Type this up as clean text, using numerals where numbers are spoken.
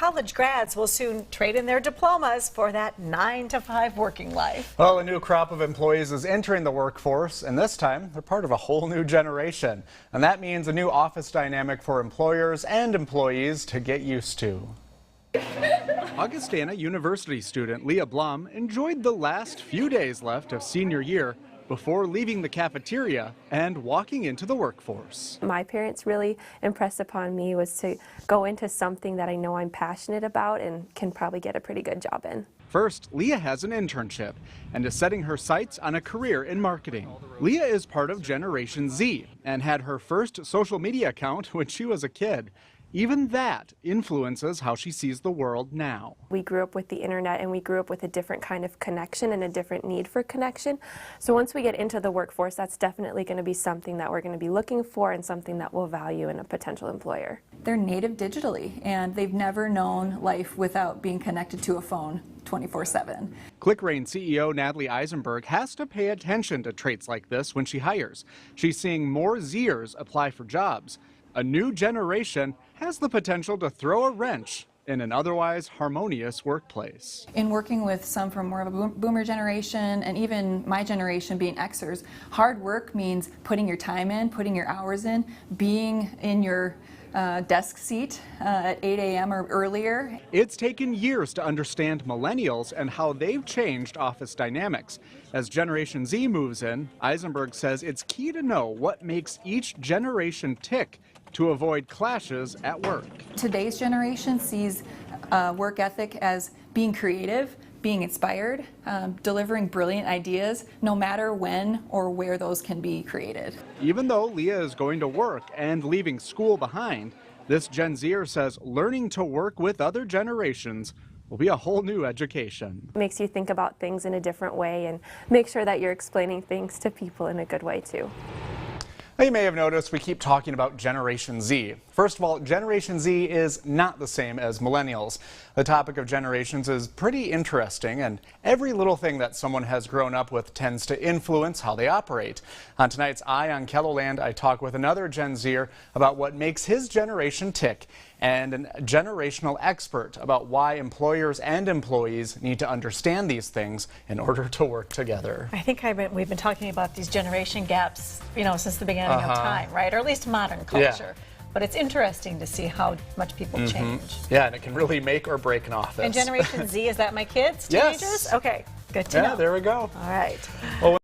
college grads will soon trade in their diplomas for that 9-to-5 working life. Well, a new crop of employees is entering the workforce, and this time they're part of a whole new generation. And that means a new office dynamic for employers and employees to get used to. Augustana University student Leah Blum enjoyed the last few days left of senior year before leaving the cafeteria and walking into the workforce. My parents really impressed upon me was to go into something that I know I'm passionate about and can probably get a pretty good job in. First, Leah has an internship and is setting her sights on a career in marketing. Leah is part of Generation Z and had her first social media account when she was a kid. Even that influences how she sees the world now. We grew up with the internet and we grew up with a different kind of connection and a different need for connection. So once we get into the workforce, that's definitely going to be something that we're going to be looking for and something that we'll value in a potential employer. They're native digitally and they've never known life without being connected to a phone 24/7. ClickRain CEO Natalie Eisenberg has to pay attention to traits like this when she hires. She's seeing more Zers apply for jobs. A new generation has the potential to throw a wrench in an otherwise harmonious workplace. In working with some from more of a boomer generation and even my generation being Xers, hard work means putting your time in, putting your hours in, being in your desk seat at 8 a.m. or earlier. It's taken years to understand millennials and how they've changed office dynamics. As Generation Z moves in, Eisenberg says it's key to know what makes each generation tick to avoid clashes at work. Today's generation sees work ethic as being creative, being inspired, delivering brilliant ideas, no matter when or where those can be created. Even though Leah is going to work and leaving school behind, this Gen Zer says learning to work with other generations will be a whole new education. It makes you think about things in a different way and make sure that you're explaining things to people in a good way too. Now, you may have noticed we keep talking about Generation Z. First of all, Generation Z is not the same as millennials. The topic of generations is pretty interesting, and every little thing that someone has grown up with tends to influence how they operate. On tonight's Eye on KELOLAND, I talk with another Gen Zer about what makes his generation tick, and a generational expert about why employers and employees need to understand these things in order to work together. I think we've been talking about these generation gaps, since the beginning of time, right? Or at least modern culture. Yeah. But it's interesting to see how much people change. Yeah, and it can really make or break an office. And Generation Z, is that my kids, teenagers? Yes. Okay, good to know. Yeah, there we go. All right. Well,